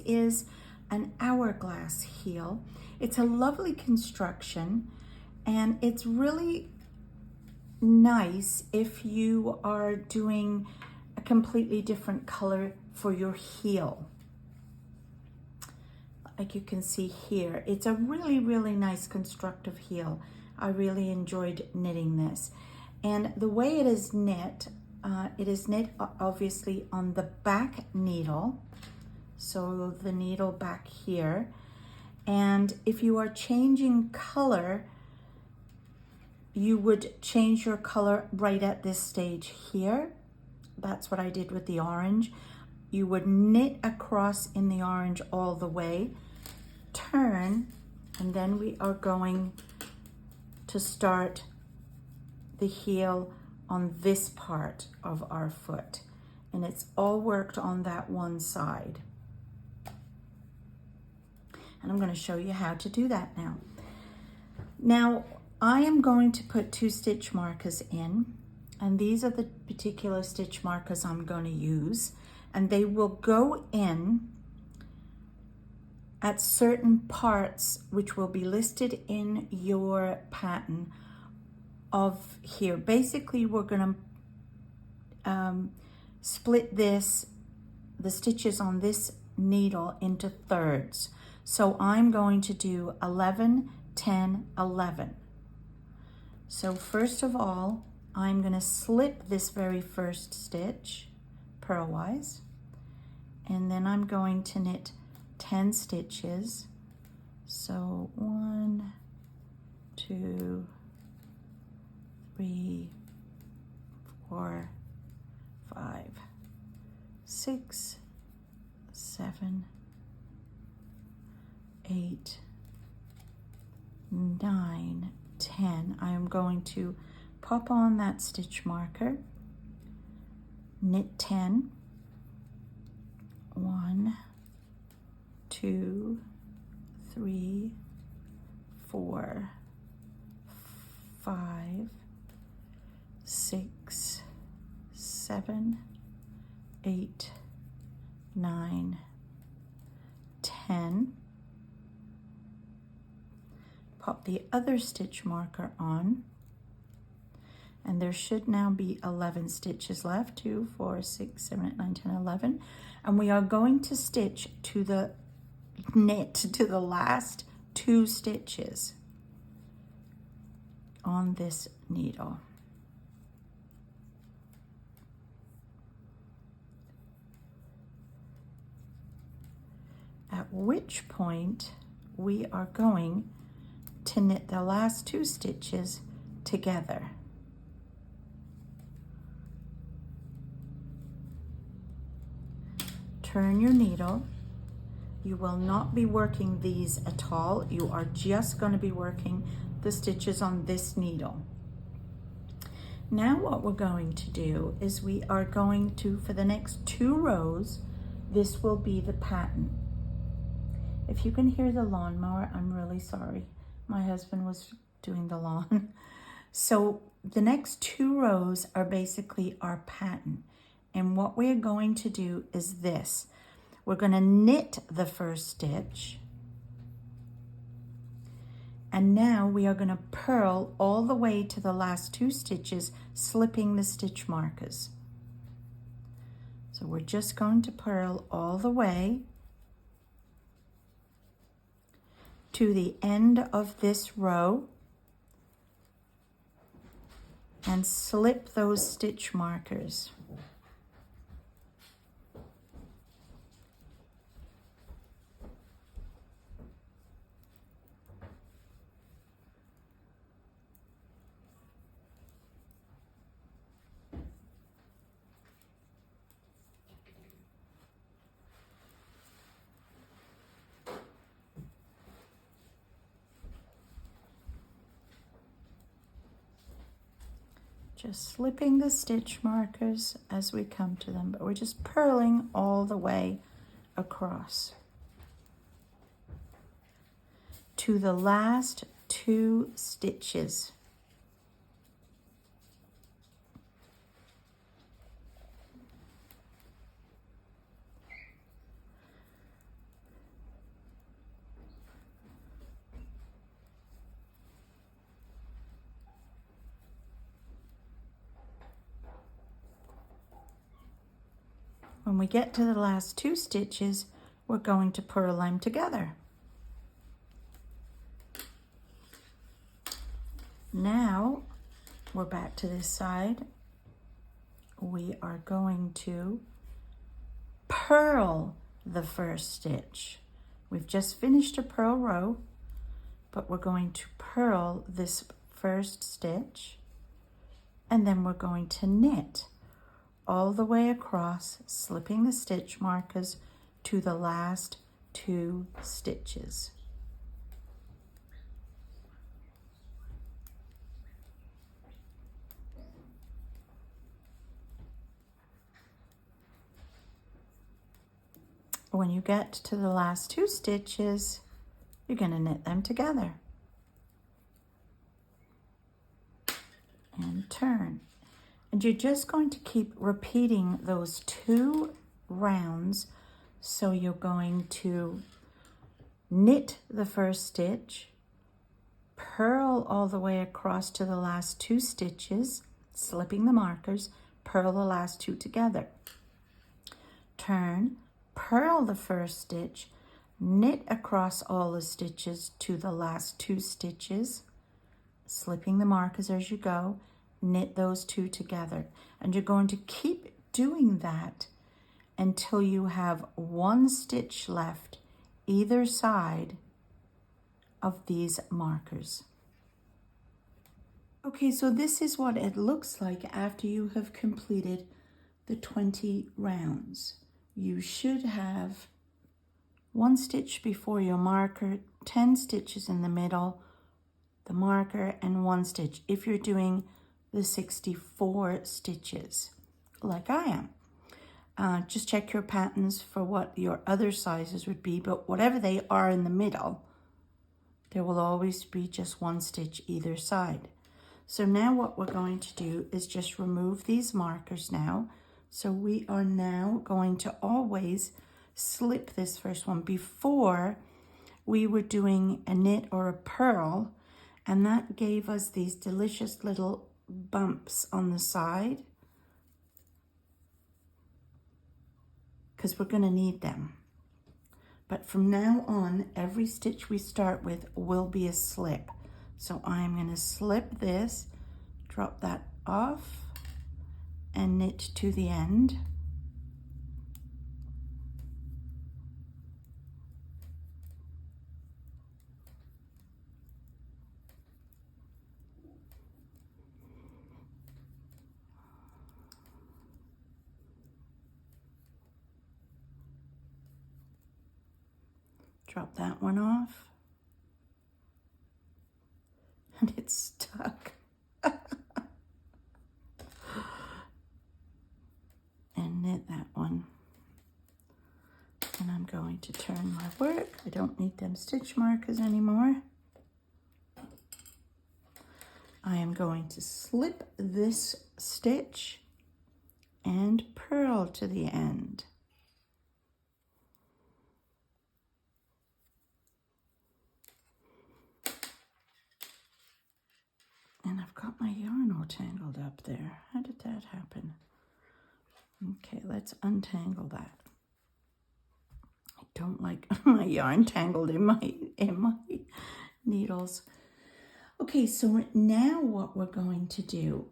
is an hourglass heel. It's a lovely construction, and it's really nice if you are doing a completely different color for your heel. Like you can see here, it's a really, really nice constructive heel. I really enjoyed knitting this. And the way it is knit obviously on the back needle. So the needle back here. And if you are changing color, you would change your color right at this stage here. That's what I did with the orange. You would knit across in the orange all the way, turn, and then we are going to start the heel on this part of our foot. And it's all worked on that one side. And I'm going to show you how to do that now. Now, I am going to put 2 stitch markers in, and these are the particular stitch markers I'm going to use, and they will go in at certain parts which will be listed in your pattern of here. Basically, we're going to split the stitches on this needle into thirds. So I'm going to do 11, 10, 11. So first of all, I'm going to slip this very first stitch purlwise, and then I'm going to knit 10 stitches. So 1, 2, 3, 4, 5, 6, 7, 8, 9, 10. I am going to pop on that stitch marker, knit 10, 1, 2, 3, 4, 5, 6, 7, 8, 9, 10. Pop the other stitch marker on, and there should now be 11 stitches left. 2, 4, 6, 7, 8, 9, 10, 11. And we are going to stitch to the knit to the last 2 stitches on this needle. At which point we are going to knit the last 2 stitches together. Turn your needle. You will not be working these at all. You are just going to be working the stitches on this needle. Now what we're going to do is we are going to, for the next 2 rows, this will be the pattern. If you can hear the lawnmower, I'm really sorry. My husband was doing the lawn. So the next 2 rows are basically our pattern. And what we're going to do is this. We're going to knit the first stitch. And now we are going to purl all the way to the last 2 stitches, slipping the stitch markers. So we're just going to purl all the way to the end of this row and slip those stitch markers. Just slipping the stitch markers as we come to them, but we're just purling all the way across to the last 2 stitches. we get to the last 2 stitches, we're going to purl them together. Now we're back to this side. We are going to purl the first stitch. We've just finished a purl row, but we're going to purl this first stitch, and then we're going to knit all the way across, slipping the stitch markers to the last 2 stitches. When you get to the last 2 stitches, you're going to knit them together and turn. And you're just going to keep repeating those 2 rounds. So you're going to knit the first stitch, purl all the way across to the last 2 stitches, slipping the markers, purl the last 2 together. Turn, purl the first stitch, knit across all the stitches to the last 2 stitches, slipping the markers as you go, knit those 2 together. And you're going to keep doing that until you have 1 stitch left either side of these markers. Okay, so this is what it looks like after you have completed the 20 rounds. You should have 1 stitch before your marker, 10 stitches in the middle, the marker, and 1 stitch if you're doing the 64 stitches like I am. Just check your patterns for what your other sizes would be, but whatever they are in the middle, there will always be just 1 stitch either side. So now what we're going to do is just remove these markers now. So we are now going to always slip this first one. Before, we were doing a knit or a purl, and that gave us these delicious little bumps on the side, because we're going to need them. But from now on, every stitch we start with will be a slip. So I'm going to slip this, drop that off, and knit to the end. Drop that one off. And it's stuck. And knit that one. And I'm going to turn my work. I don't need them stitch markers anymore. I am going to slip this stitch and purl to the end. And I've got my yarn all tangled up there. How did that happen? Okay, let's untangle that. I don't like my yarn tangled in my needles. Okay, so now what we're going to do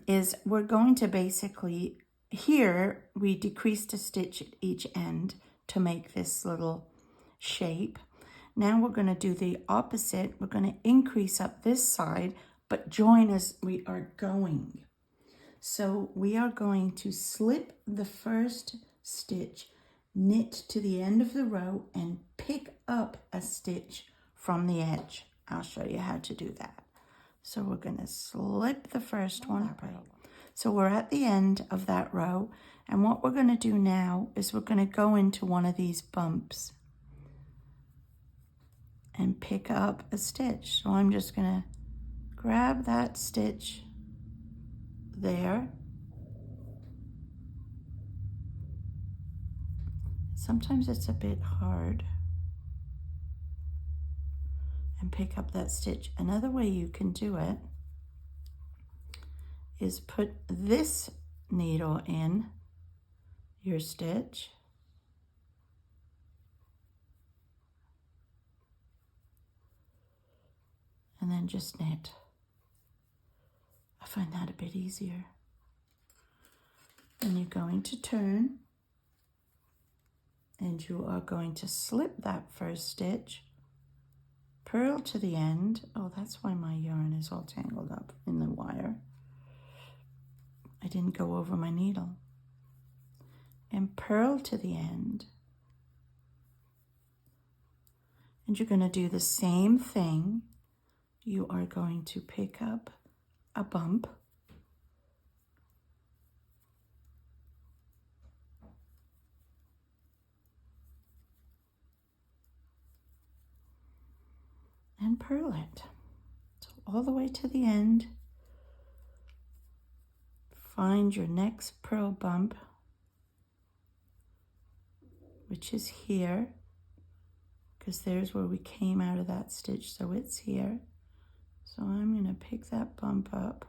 is we're going to basically, here we decreased a stitch at each end to make this little shape. Now we're going to do the opposite. We're going to increase up this side, but join as we are going. So we are going to slip the first stitch, knit to the end of the row, and pick up a stitch from the edge. I'll show you how to do that. So we're going to slip the first one. So we're at the end of that row, and what we're going to do now is we're going to go into one of these bumps and pick up a stitch. So I'm just going to grab that stitch there. Sometimes it's a bit hard. And pick up that stitch. Another way you can do it is put this needle in. your stitch. And then just knit. I find that a bit easier. Then you're going to turn, and you are going to slip that first stitch, purl to the end. Oh, that's why my yarn is all tangled up in the wire. I didn't go over my needle. And purl to the end. And you're going to do the same thing. You are going to pick up a bump. And purl it. So all the way to the end. Find your next purl bump, which is here, because there's where we came out of that stitch, so it's here. So I'm going to pick that bump up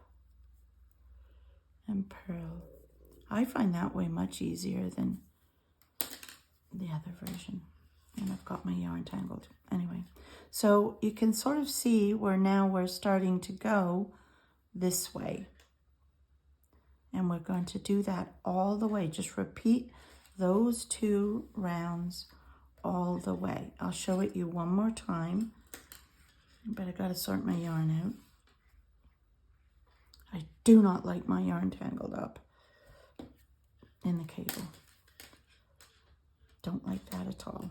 and purl. I find that way much easier than the other version. And I've got my yarn tangled. Anyway, so you can sort of see where now we're starting to go this way. And we're going to do that all the way. Just repeat those 2 rounds all the way. I'll show it you one more time, but I got to sort my yarn out. I do not like my yarn tangled up in the cable. Don't like that at all.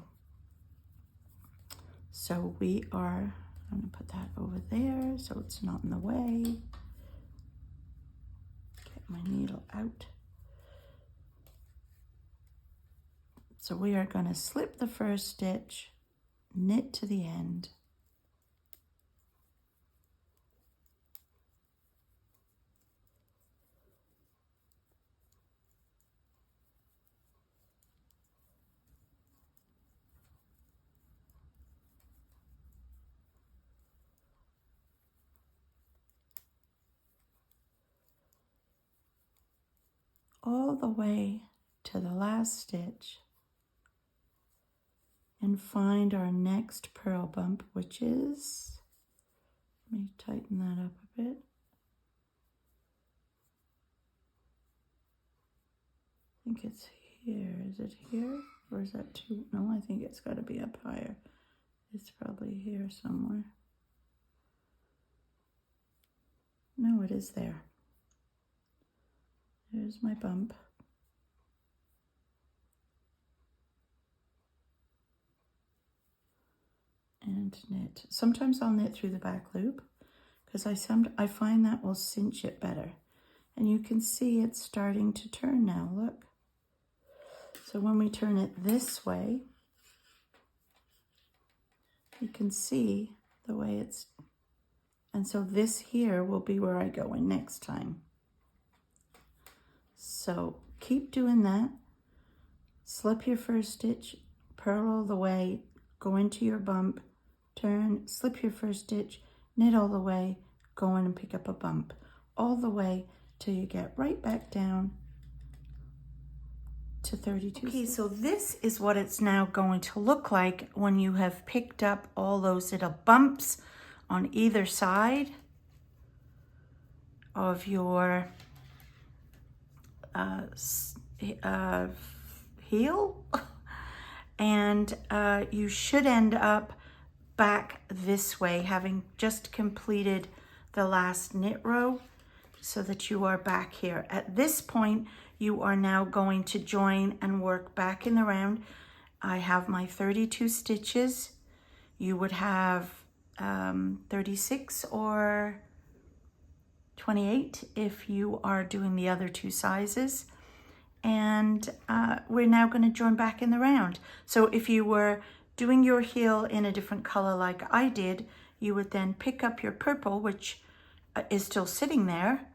So I'm going to put that over there so it's not in the way. My needle out. So we are going to slip the first stitch, knit to the end, all the way to the last stitch, and find our next purl bump, which is, let me tighten that up a bit. I think it's here. Is it here? Or is that too? No, I think it's got to be up higher. It's probably here somewhere. No, it is there. There's my bump. And knit. Sometimes I'll knit through the back loop because I find that will cinch it better. And you can see it's starting to turn now, look. So when we turn it this way, you can see the way it's, and so this here will be where I go in next time. So keep doing that. Slip your first stitch, purl all the way, go into your bump, turn, slip your first stitch, knit all the way, go in and pick up a bump, all the way till you get right back down to 32. Okay, so this is what it's now going to look like when you have picked up all those little bumps on either side of your heel. And you should end up back this way, having just completed the last knit row, so that you are back here. At this point, you are now going to join and work back in the round. I have my 32 stitches. You would have 36 or 28 if you are doing the other 2 sizes. And we're now going to join back in the round. So if you were doing your heel in a different color like I did, you would then pick up your purple, which is still sitting there,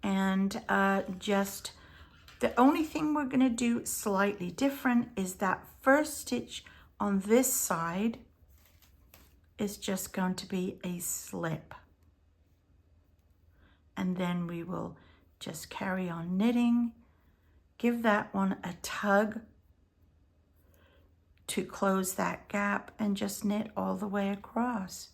and just the only thing we're going to do slightly different is that first stitch on this side is just going to be a slip, and then we will just carry on knitting, give that one a tug to close that gap and just knit all the way across.